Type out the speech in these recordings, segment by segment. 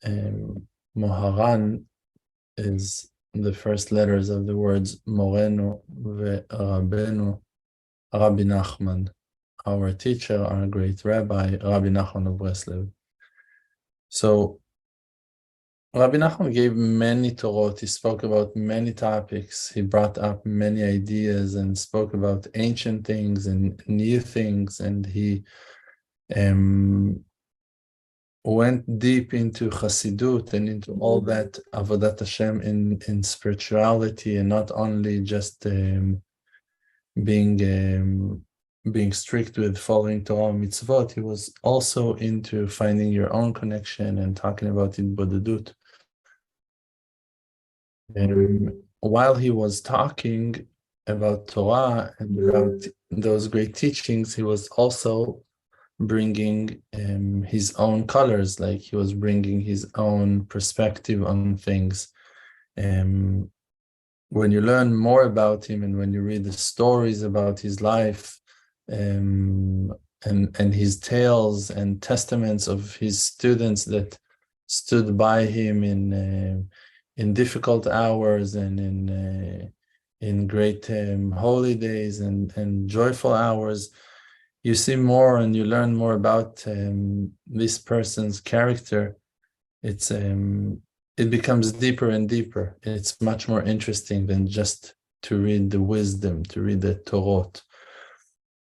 Moharan is the first letters of the words Morenu ve'Rabenu, Rabbi Nachman, our teacher, our great rabbi, Rabbi Nachman of Breslev. So Rabbi Nachman gave many Torot. He spoke about many topics. He brought up many ideas and spoke about ancient things and new things. And he went deep into Chassidut and into all that Avodat Hashem in spirituality, and not only just being strict with following Torah mitzvot. He was also into finding your own connection and talking about Hitbodedut. While he was talking about Torah and about those great teachings, he was also bringing his own colors, like he was bringing his own perspective on things. When you learn more about him and when you read the stories about his life and his tales and testaments of his students that stood by him in difficult hours and in great holy days and joyful hours, you see more and you learn more about this person's character. It becomes deeper and deeper. It's much more interesting than just to read the wisdom, to read the Torot.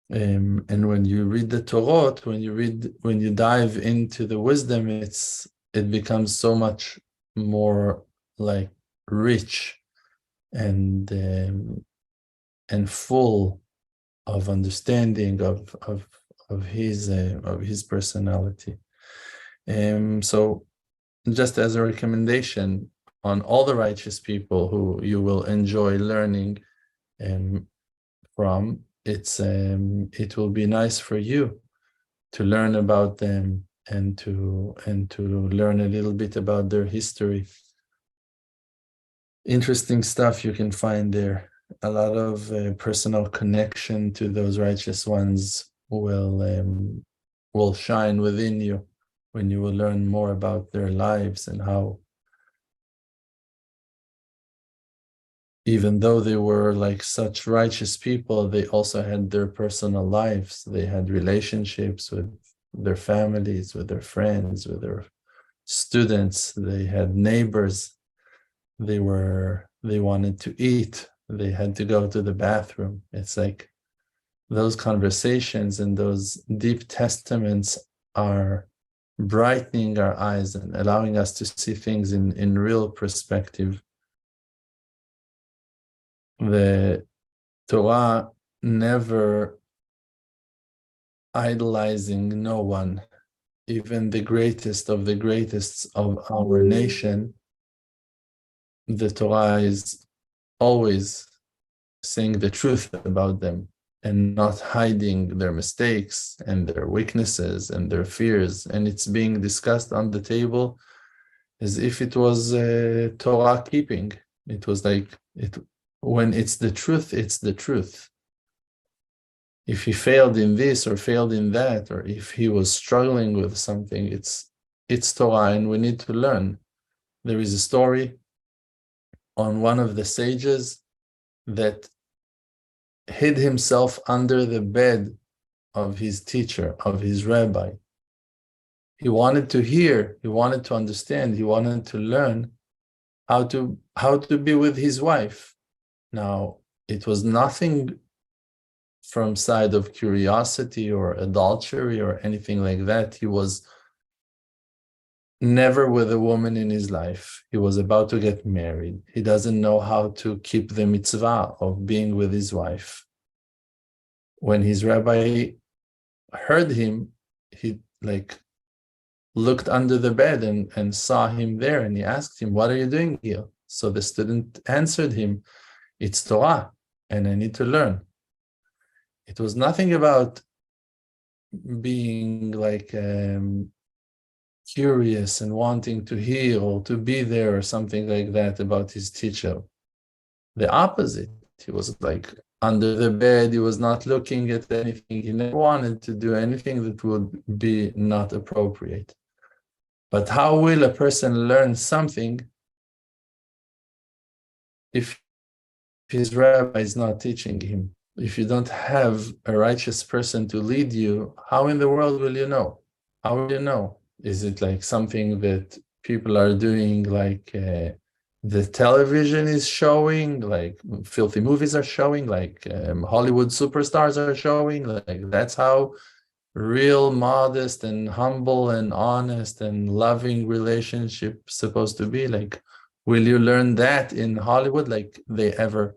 And when you read the Torot, when you dive into the wisdom, it becomes so much more like rich and full of understanding of his personality. So just as a recommendation on all the righteous people who you will enjoy learning from, it will be nice for you to learn about them and to learn a little bit about their history. Interesting stuff you can find there. A lot of personal connection to those righteous ones will shine within you when you will learn more about their lives and how, even though they were like such righteous people, they also had their personal lives. They had relationships with their families, with their friends, with their students. They had neighbors. They wanted to eat. They had to go to the bathroom. It's like those conversations and those deep testaments are brightening our eyes and allowing us to see things in real perspective. The Torah never idolizing no one, even the greatest of the greatest of our nation. The Torah is always saying the truth about them and not hiding their mistakes and their weaknesses and their fears. And it's being discussed on the table as if it was Torah keeping. It was like, when it's the truth, it's the truth. If he failed in this or failed in that, or if he was struggling with something, it's Torah, and we need to learn. There is a story on one of the sages that hid himself under the bed of his teacher, of his rabbi. He wanted to hear, he wanted to understand, he wanted to learn how to be with his wife. Now, it was nothing from side of curiosity or adultery or anything like that. He was never with a woman in his life. He was about to get married. He doesn't know how to keep the mitzvah of being with his wife. When his rabbi heard him, he looked under the bed and saw him there, and he asked him, "What are you doing here?" So the student answered him, "It's Torah, and I need to learn." It was nothing about being curious and wanting to hear or to be there or something like that about his teacher. The opposite. He was under the bed. He was not looking at anything. He never wanted to do anything that would be not appropriate. But how will a person learn something if his rabbi is not teaching him? If you don't have a righteous person to lead you, how in the world will you know? How will you know? Is it like something that people are doing, like the television is showing, like filthy movies are showing, like Hollywood superstars are showing? Like that's how real modest and humble and honest and loving relationship supposed to be? Like, will you learn that in Hollywood? Like, they ever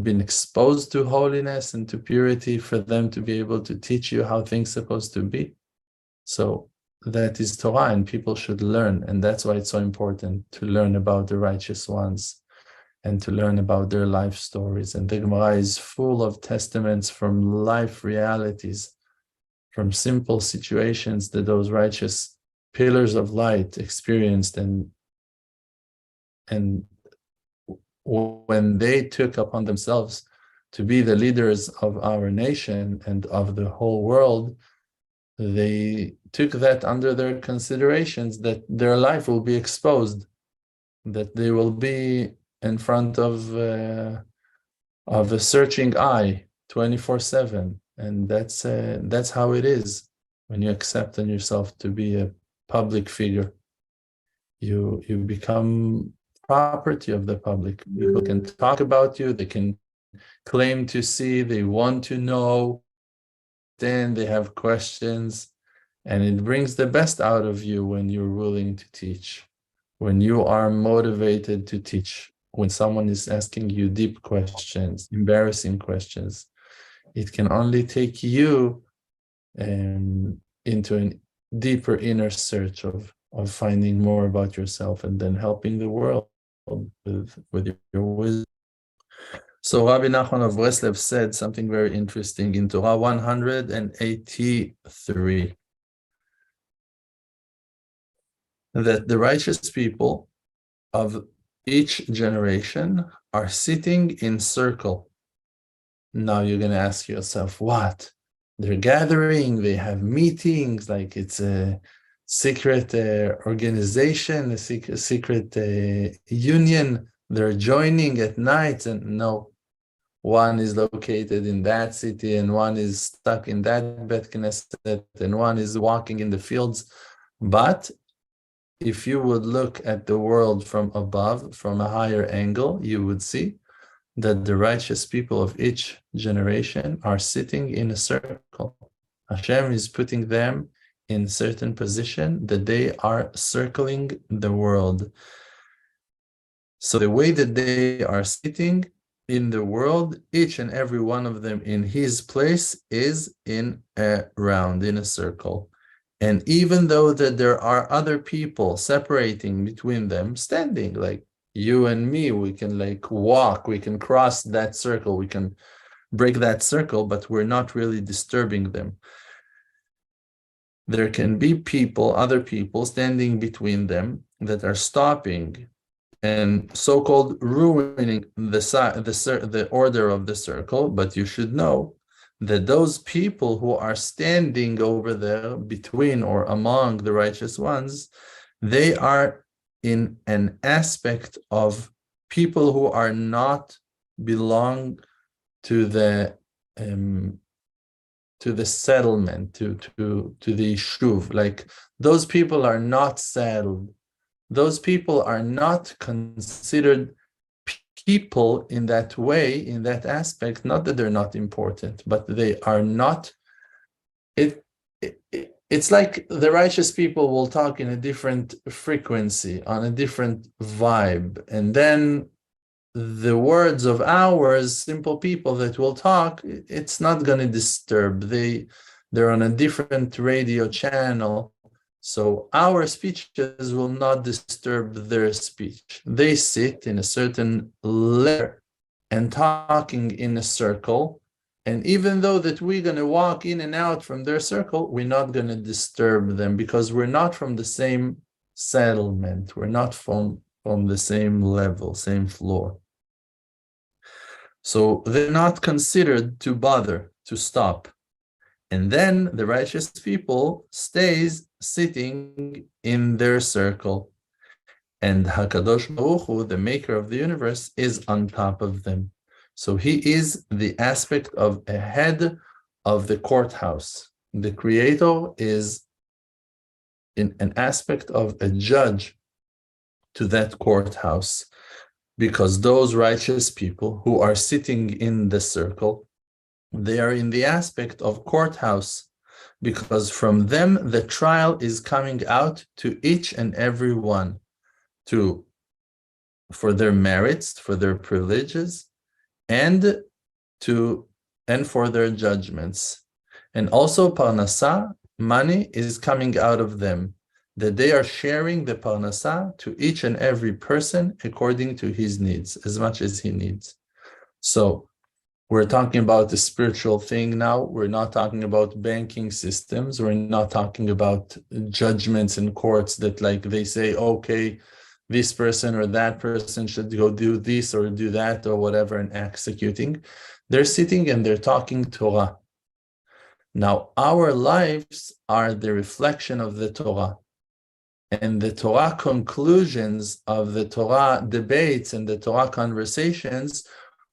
been exposed to holiness and to purity for them to be able to teach you how things supposed to be? So that is Torah, and people should learn, and that's why it's so important to learn about the righteous ones and to learn about their life stories. And the Gemara is full of testaments from life realities, from simple situations that those righteous pillars of light experienced, and when they took upon themselves to be the leaders of our nation and of the whole world, they took that under their considerations, that their life will be exposed, that they will be in front of a searching eye 24/7. And that's how it is when you accept on yourself to be a public figure. You become property of the public. People can talk about you, they can claim to see, they want to know, then they have questions, and it brings the best out of you when you're willing to teach, when you are motivated to teach, when someone is asking you deep questions, embarrassing questions. It can only take you into a deeper inner search of finding more about yourself and then helping the world with your wisdom. So Rabbi Nachman of Breslev said something very interesting in Torah 183, that the righteous people of each generation are sitting in circle. Now you're going to ask yourself, what? They're gathering, they have meetings, like it's a secret organization, a secret union. They're joining at night, and no, one is located in that city, and one is stuck in that Bet Knesset, and one is walking in the fields. But if you would look at the world from above, from a higher angle, you would see that the righteous people of each generation are sitting in a circle. Hashem is putting them in certain position that they are circling the world. So the way that they are sitting in the world, each and every one of them in his place is in a round, in a circle. And even though that there are other people separating between them, standing, like you and me, we can like walk, we can cross that circle, we can break that circle, but we're not really disturbing them. There can be people, other people standing between them that are stopping and so-called ruining the order of the circle. But you should know that those people who are standing over there between or among the righteous ones, they are in an aspect of people who are not belong to the settlement, to the shuv. Like, those people are not settled. Those people are not considered people in that way, in that aspect. Not that they're not important, but they are not. It's like the righteous people will talk in a different frequency, on a different vibe, and then the words of ours, simple people that will talk, it's not going to disturb. They're on a different radio channel, so our speeches will not disturb their speech. They sit in a certain layer and talking in a circle, and even though that we're going to walk in and out from their circle, we're not going to disturb them, because we're not from the same settlement. We're not from the same level, same floor. So they're not considered to bother, to stop. And then the righteous people stays sitting in their circle. And HaKadosh Baruch Hu, the maker of the universe, is on top of them. So he is the aspect of a head of the courthouse. The creator is in an aspect of a judge to that courthouse, because those righteous people who are sitting in the circle, they are in the aspect of courthouse, because from them the trial is coming out to each and every one, for their merits, for their privileges, and for their judgments. And also parnasa, money, is coming out of them, that they are sharing the parnasa to each and every person according to his needs, as much as he needs. So we're talking about the spiritual thing now. We're not talking about banking systems. We're not talking about judgments in courts that, like, they say, okay, this person or that person should go do this or do that or whatever, and executing. They're sitting and they're talking Torah. Now, our lives are the reflection of the Torah. And the Torah conclusions of the Torah debates and the Torah conversations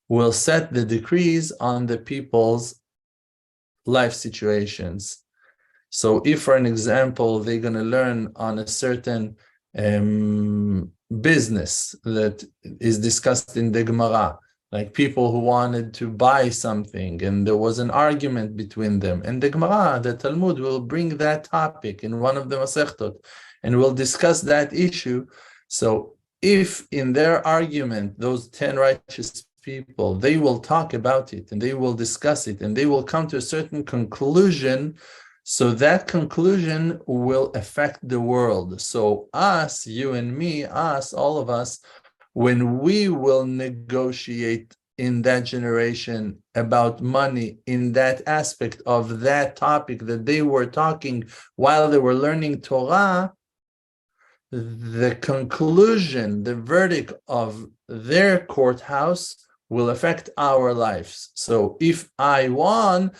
will set the decrees on the people's life situations. So if, for an example, they're going to learn on a certain business that is discussed in the Gemara, like people who wanted to buy something and there was an argument between them, and the Gemara, the Talmud, will bring that topic in one of the Masechtot and will discuss that issue. So if in their argument, those 10 righteous people, they will talk about it and they will discuss it and they will come to a certain conclusion, so that conclusion will affect the world. So us, you and me, us, all of us, when we will negotiate in that generation about money, in that aspect of that topic that they were talking while they were learning Torah, the conclusion, the verdict of their courthouse will affect our lives. So if I won,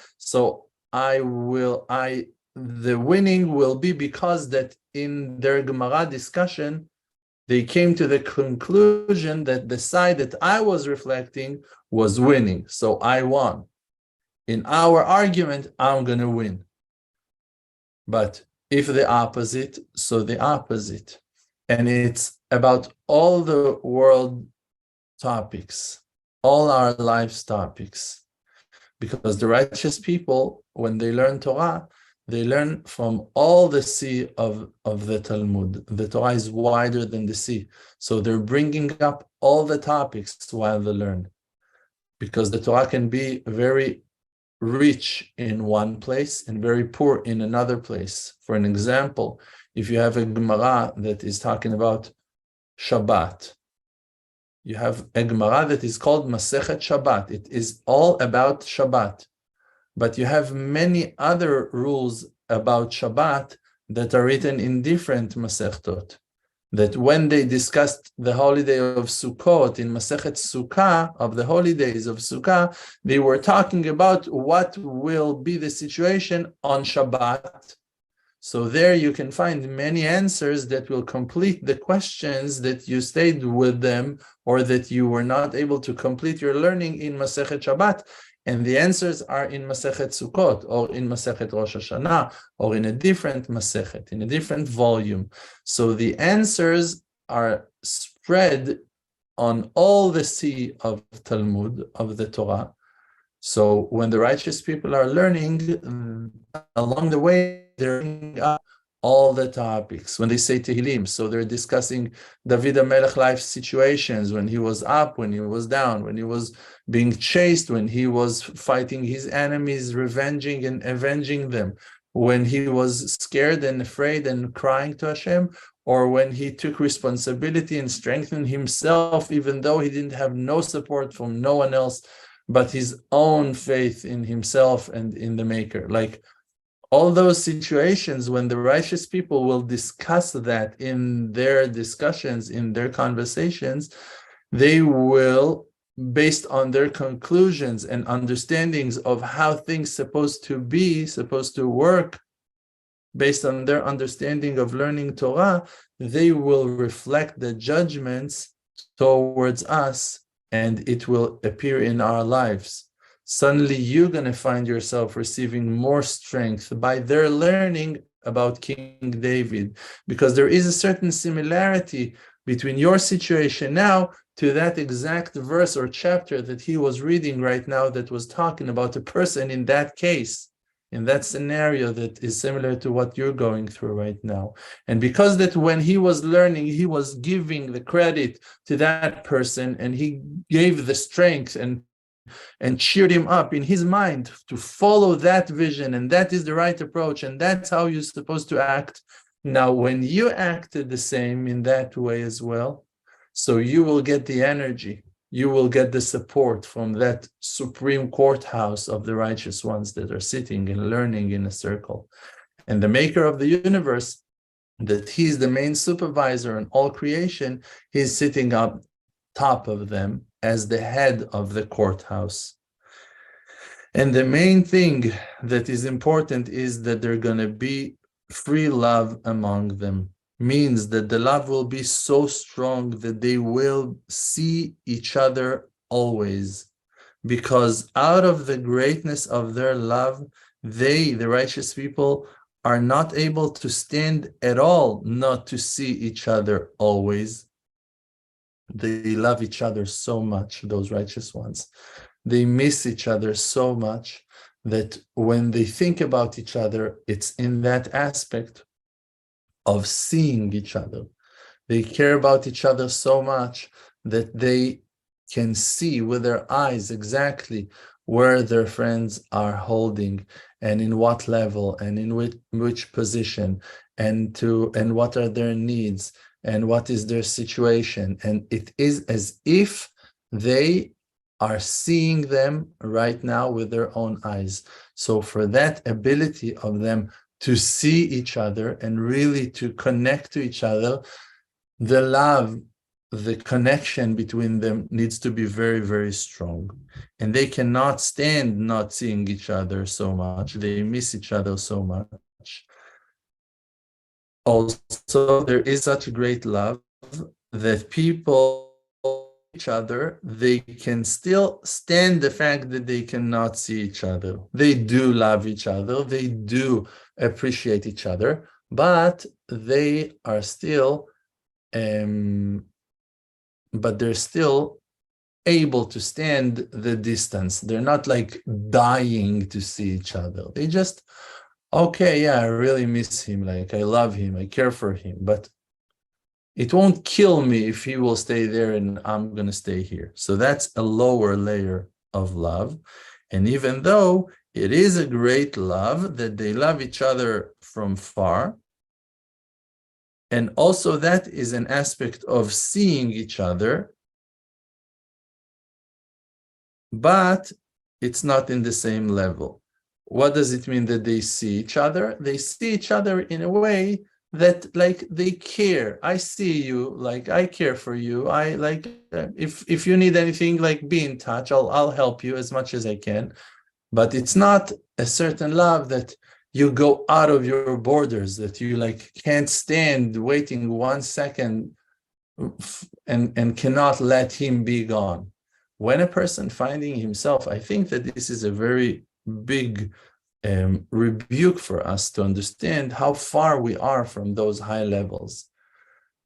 the winning will be because that in their Gemara discussion, they came to the conclusion that the side that I was reflecting was winning. So I won. In our argument, I'm going to win. But if the opposite, so the opposite. And it's about all the world topics, all our lives topics. Because the righteous people, when they learn Torah, they learn from all the sea of the Talmud. The Torah is wider than the sea. So they're bringing up all the topics while they learn. Because the Torah can be very rich in one place and very poor in another place. For an example, if you have a Gemara that is talking about Shabbat, you have a Gemara that is called Masechet Shabbat. It is all about Shabbat. But you have many other rules about Shabbat that are written in different Masechtot. That when they discussed the holiday of Sukkot in Masechet Sukkah, of the holidays of Sukkah, they were talking about what will be the situation on Shabbat. So there you can find many answers that will complete the questions that you stayed with them or that you were not able to complete your learning in Masechet Shabbat. And the answers are in Masechet Sukkot or in Masechet Rosh Hashanah or in a different Masechet, in a different volume. So the answers are spread on all the sea of Talmud, of the Torah. So when the righteous people are learning, along the way, they're bringing up all the topics. When they say Tehillim, so they're discussing David HaMelech life situations, when he was up, when he was down, when he was being chased, when he was fighting his enemies, revenging and avenging them, when he was scared and afraid and crying to Hashem, or when he took responsibility and strengthened himself, even though he didn't have no support from no one else, but his own faith in himself and in the Maker. Like all those situations, when the righteous people will discuss that in their discussions, in their conversations, they will based on their conclusions and understandings of how things supposed to be, supposed to work, based on their understanding of learning Torah, they will reflect the judgments towards us, and it will appear in our lives. Suddenly you're going to find yourself receiving more strength by their learning about King David, because there is a certain similarity between your situation now to that exact verse or chapter that he was reading right now, that was talking about a person in that case, in that scenario that is similar to what you're going through right now. And because that when he was learning, he was giving the credit to that person, and he gave the strength and cheered him up in his mind to follow that vision, and that is the right approach, and that's how you're supposed to act. Now, when you acted the same in that way as well, so you will get the energy, you will get the support from that supreme courthouse of the righteous ones that are sitting and learning in a circle. And the maker of the universe, that he's the main supervisor in all creation, he's sitting up top of them as the head of the courthouse. And the main thing that is important is that they're going to be free love among them. Means that the love will be so strong that they will see each other always. Because out of the greatness of their love, they, the righteous people, are not able to stand at all not to see each other always. They love each other so much, those righteous ones. They miss each other so much that when they think about each other, it's in that aspect of seeing each other. They care about each other so much that they can see with their eyes exactly where their friends are holding and in what level and in which position, and what are their needs and what is their situation. And it is as if they are seeing them right now with their own eyes. So for that ability of them to see each other and really to connect to each other, the love, the connection between them needs to be very, very strong. And they cannot stand not seeing each other so much. They miss each other so much. Also, there is such a great love that people each other, they can still stand the fact that they cannot see each other. They do love each other, they do appreciate each other, but they are still but they're still able to stand the distance. They're not like dying to see each other. They just, okay, yeah, I really miss him, like I love him, I care for him, but it won't kill me if he will stay there and I'm going to stay here. So that's a lower layer of love. And even though it is a great love that they love each other from far, and also that is an aspect of seeing each other, but it's not in the same level. What does it mean that they see each other? They see each other in a way that like they care. I see you, like I care for you. I like if you need anything, like be in touch. I'll help you as much as I can. But it's not a certain love that you go out of your borders, that you like can't stand waiting 1 second and cannot let him be gone. When a person finding himself, I think that this is a very big rebuke for us to understand how far we are from those high levels.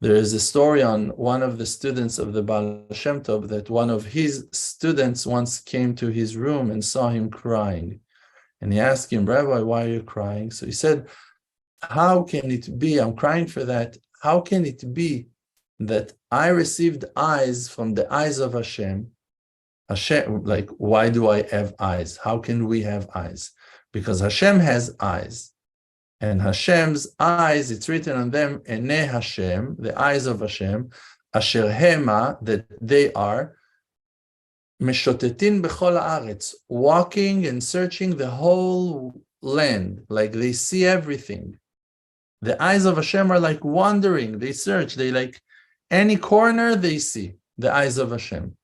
There is a story on one of the students of the Baal Shem Tov that one of his students once came to his room and saw him crying. And he asked him, Rabbi, why are you crying? So he said, how can it be? I'm crying for that. How can it be that I received eyes from the eyes of Hashem? Hashem, like, why do I have eyes? How can we have eyes? Because Hashem has eyes. And Hashem's eyes, it's written on them, Enei Hashem, the eyes of Hashem, Asher Hema, that they are, Meshotetin b'chol haaretz, walking and searching the whole land, like they see everything. The eyes of Hashem are like wandering, they search, they like any corner they see, the eyes of Hashem.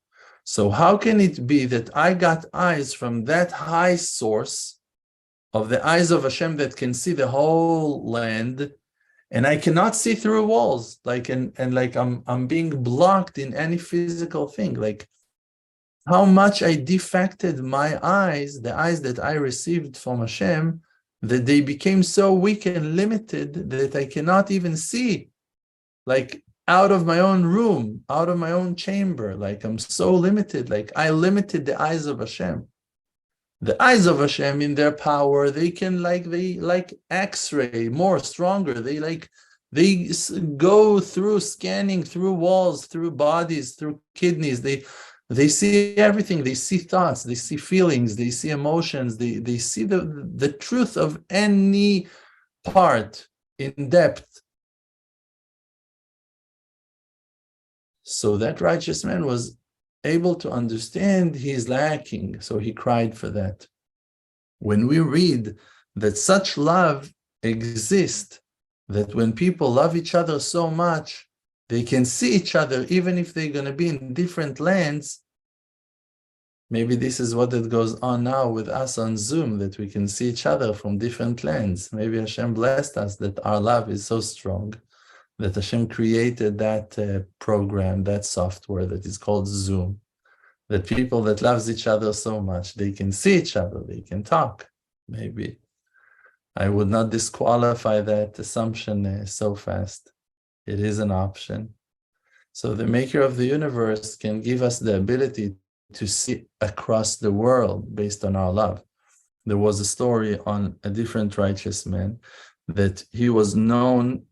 So how can it be that I got eyes from that high source of the eyes of Hashem that can see the whole land, and I cannot see through walls, like and like I'm being blocked in any physical thing, like how much I defected my eyes, the eyes that I received from Hashem, that they became so weak and limited that I cannot even see, like out of my own room, out of my own chamber. Like I'm so limited, like I limited the eyes of Hashem. The eyes of Hashem in their power, they can like X-ray, more stronger. They go through scanning, through walls, through bodies, through kidneys. They see everything. They see thoughts, they see feelings, they see emotions, they see the truth of any part in depth. So that righteous man was able to understand he's lacking, so he cried for that. When we read that such love exists, that when people love each other so much, they can see each other even if they're going to be in different lands. Maybe this is what it goes on now with us on Zoom, that we can see each other from different lands. Maybe Hashem blessed us that our love is so strong that Hashem created that program, that software that is called Zoom, that people that loves each other so much, they can see each other, they can talk. Maybe I would not disqualify that assumption so fast. It is an option. So the maker of the universe can give us the ability to see across the world based on our love. There was a story on a different righteous man that he was known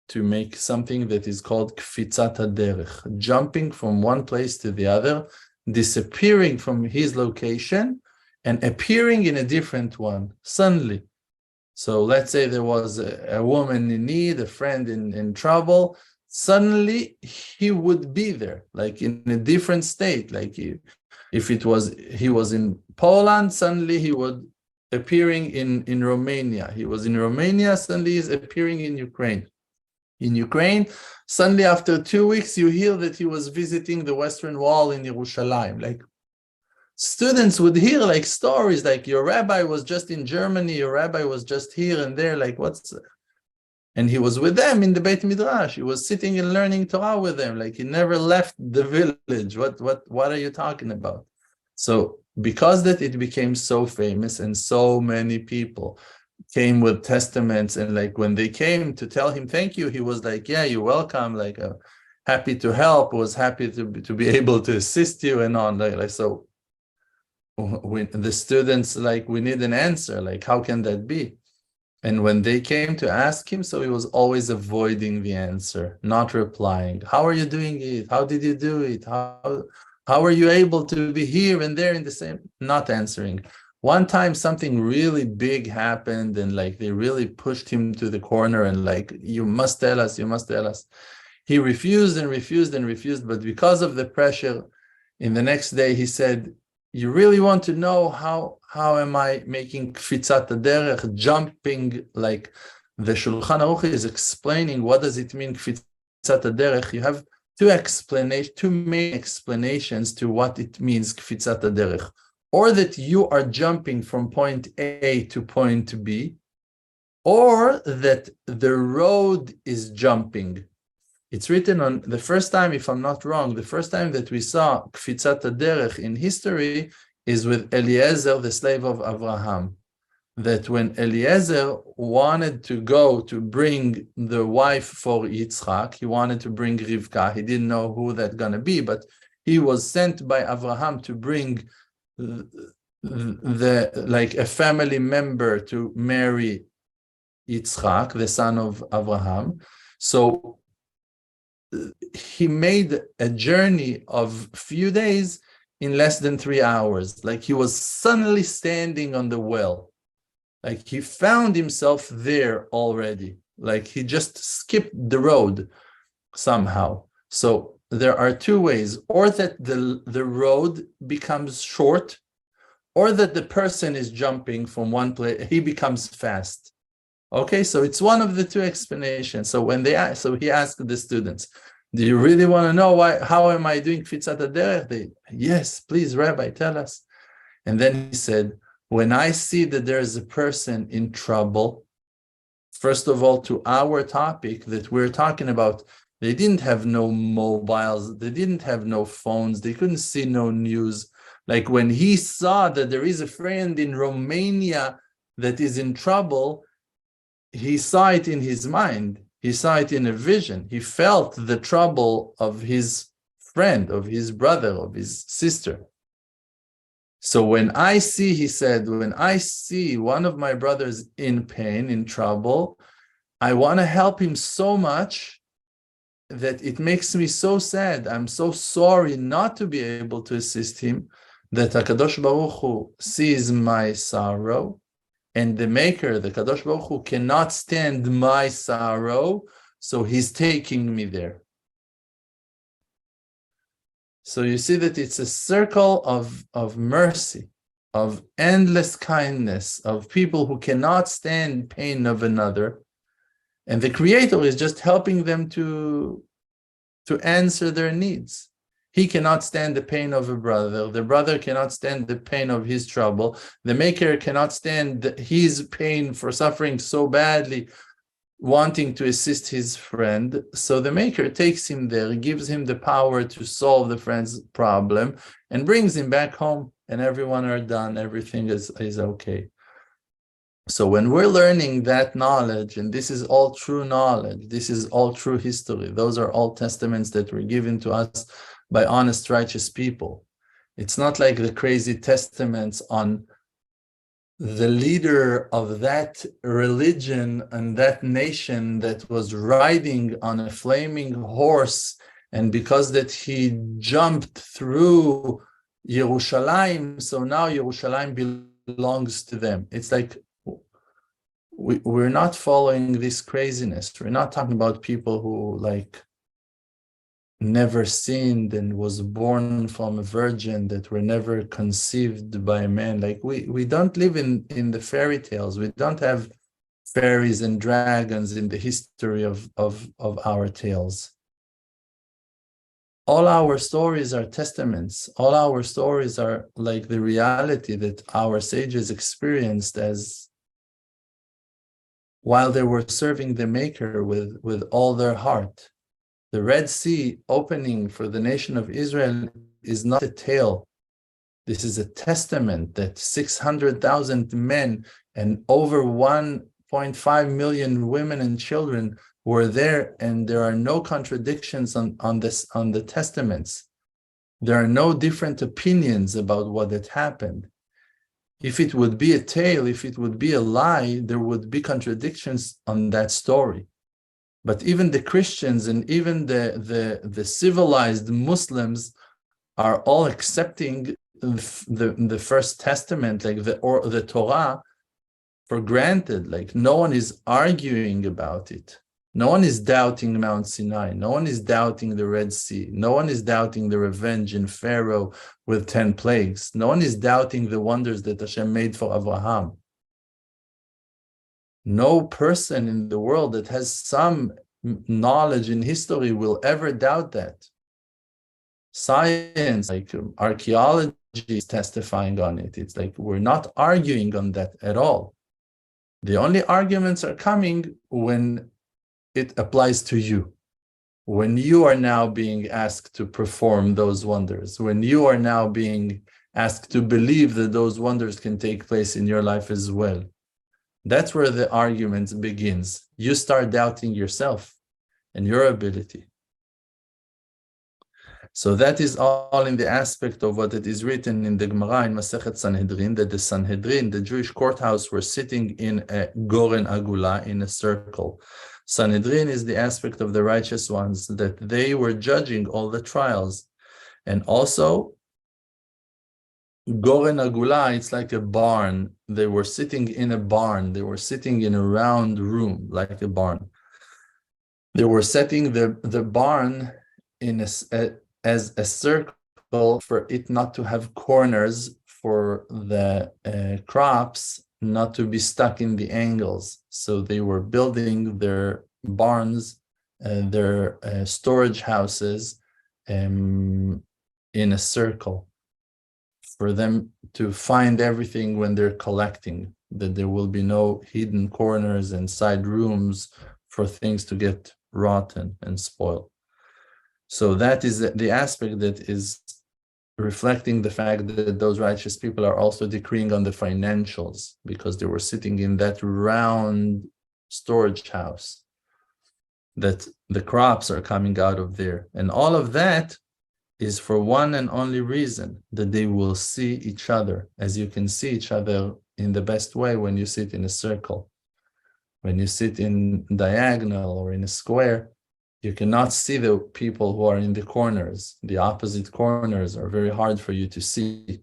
to make something that is called kfitzat haderech, jumping from one place to the other, disappearing from his location and appearing in a different one suddenly. So let's say there was a woman in need, a friend in trouble. Suddenly he would be there, like in a different state. Like if he was in Poland, suddenly he would appearing in Romania. He was in Romania, suddenly he's appearing in Ukraine. In Ukraine, suddenly after 2 weeks, you hear that he was visiting the Western Wall in Yerushalayim. Like students would hear like stories, like your rabbi was just in Germany, your rabbi was just here and there, like and he was with them in the Beit Midrash. He was sitting and learning Torah with them, like he never left the village. What are you talking about? So because that it became so famous and so many people came with testaments, and like when they came to tell him thank you, he was like, yeah, you're welcome, like happy to help, was happy to be able to assist you and on. Like so when the students, like, we need an answer, like how can that be? And when they came to ask him, so he was always avoiding the answer, not replying. How are you doing it? How did you do it? How are you able to be here and there in the same? Not answering. One time something really big happened, and like they really pushed him to the corner and like, you must tell us, you must tell us. He refused and refused and refused, but because of the pressure, in the next day he said, you really want to know how am I making kfitzat haderech, jumping, like the Shulchan Aruch is explaining what does it mean kfitzat haderech. You have two main explanations to what it means kfitzat haderech. Or that you are jumping from point A to point B, or that the road is jumping. It's written on the first time, if I'm not wrong, the first time that we saw kfitzat haderech in history is with Eliezer, the slave of Abraham. That when Eliezer wanted to go to bring the wife for Yitzchak, he wanted to bring Rivka. He didn't know who that's going to be, but he was sent by Abraham to bring like a family member to marry Yitzchak, the son of Abraham. So he made a journey of few days in less than 3 hours. Like he was suddenly standing on the well. Like he found himself there already. Like he just skipped the road somehow. So there are two ways, or that the road becomes short, or that the person is jumping from one place, he becomes fast. Okay, so it's one of the two explanations. So when he asked the students, Do you really want to know why? How am I doing Kfitzat HaDerech? Yes, please, Rabbi, tell us. And then he said, when I see that there is a person in trouble, first of all, to our topic that we're talking about, they didn't have no mobiles, they didn't have no phones, they couldn't see no news. Like when he saw that there is a friend in Romania that is in trouble, he saw it in his mind. He saw it in a vision. He felt the trouble of his friend, of his brother, of his sister. So when I see, he said, when I see one of my brothers in pain, in trouble, I want to help him so much that it makes me so sad. I'm so sorry not to be able to assist him, that HaKadosh Baruch Hu sees my sorrow, and the Maker, the Kadosh Baruch Hu, cannot stand my sorrow, so he's taking me there. So you see that it's a circle of mercy, of endless kindness, of people who cannot stand pain of another. And the Creator is just helping them to answer their needs. He cannot stand the pain of a brother. The brother cannot stand the pain of his trouble. The Maker cannot stand his pain for suffering so badly, wanting to assist his friend. So the Maker takes him there, gives him the power to solve the friend's problem, and brings him back home, and everyone are done. Everything is okay. So when we're learning that knowledge, and this is all true knowledge, this is all true history, those are all testaments that were given to us by honest, righteous people. It's not like the crazy testaments on the leader of that religion and that nation that was riding on a flaming horse, and because that he jumped through Yerushalayim, so now Yerushalayim belongs to them. It's like we're not following this craziness. We're not talking about people who like never sinned and was born from a virgin, that were never conceived by a man. Like we don't live in the fairy tales. We don't have fairies and dragons in the history of our tales. All our stories are testaments. All our stories are like the reality that our sages experienced as while they were serving the Maker with all their heart. The Red Sea opening for the nation of Israel is not a tale. This is a testament that 600,000 men and over 1.5 million women and children were there, and there are no contradictions on the testaments. There are no different opinions about what had happened. If it would be a tale, if it would be a lie, there would be contradictions on that story. But even the Christians and even the civilized Muslims are all accepting the First Testament, like the Torah, for granted. Like no one is arguing about it. No one is doubting Mount Sinai. No one is doubting the Red Sea. No one is doubting the revenge in Pharaoh with 10 plagues. No one is doubting the wonders that Hashem made for Abraham. No person in the world that has some knowledge in history will ever doubt that. Science, like archaeology, is testifying on it. It's like we're not arguing on that at all. The only arguments are coming when it applies to you. When you are now being asked to perform those wonders, when you are now being asked to believe that those wonders can take place in your life as well. That's where the argument begins. You start doubting yourself and your ability. So that is all in the aspect of what it is written in the Gemara in Masechet Sanhedrin, that the Sanhedrin, the Jewish courthouse, were sitting in a Goren Agula, in a circle. Sanhedrin is the aspect of the righteous ones, that they were judging all the trials. And also, Goren Agula, it's like a barn. They were sitting in a barn. They were sitting in a round room, like a barn. They were setting the barn in as a circle for it not to have corners, for the crops not to be stuck in the angles. So they were building their barns their storage houses in a circle, for them to find everything when they're collecting, that there will be no hidden corners and side rooms for things to get rotten and spoiled. So that is the aspect that is reflecting the fact that those righteous people are also decreeing on the financials, because they were sitting in that round storage house, that the crops are coming out of there. And all of that is for one and only reason, that they will see each other, as you can see each other in the best way when you sit in a circle. When you sit in diagonal or in a square, you cannot see the people who are in the corners. The opposite corners are very hard for you to see.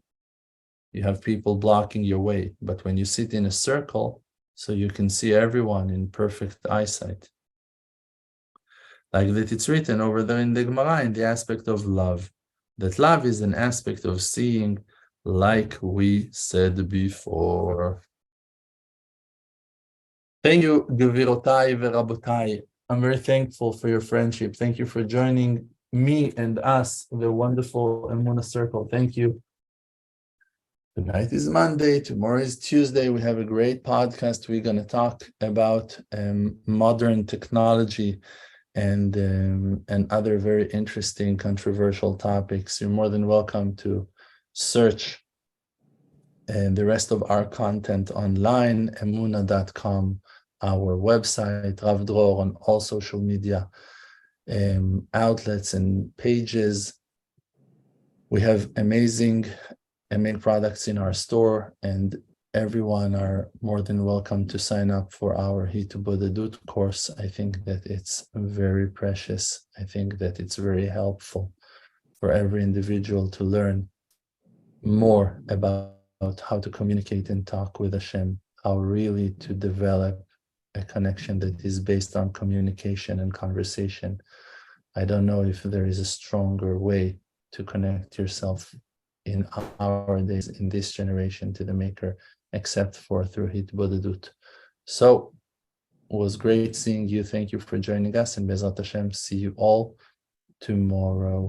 You have people blocking your way. But when you sit in a circle, so you can see everyone in perfect eyesight. Like that it's written over there in the Gemara, in the aspect of love. That love is an aspect of seeing, like we said before. Thank you, Gvirotai Verabotai. I'm very thankful for your friendship. Thank you for joining me and us, the wonderful Emunah Circle. Thank you. Tonight is Monday. Tomorrow is Tuesday. We have a great podcast. We're going to talk about modern technology and other very interesting, controversial topics. You're more than welcome to search the rest of our content online, emuna.com, our website, Rav Dror, on all social media outlets and pages. We have amazing products in our store, and everyone are more than welcome to sign up for our Hitbodedut course. I think that it's very precious. I think that it's very helpful for every individual to learn more about how to communicate and talk with Hashem, how really to develop a connection that is based on communication and conversation. I don't know if there is a stronger way to connect yourself in our days, in this generation, to the Maker, except for through Hitbodedut. So it was great seeing you. Thank you for joining us, and Bezat Hashem, see you all tomorrow.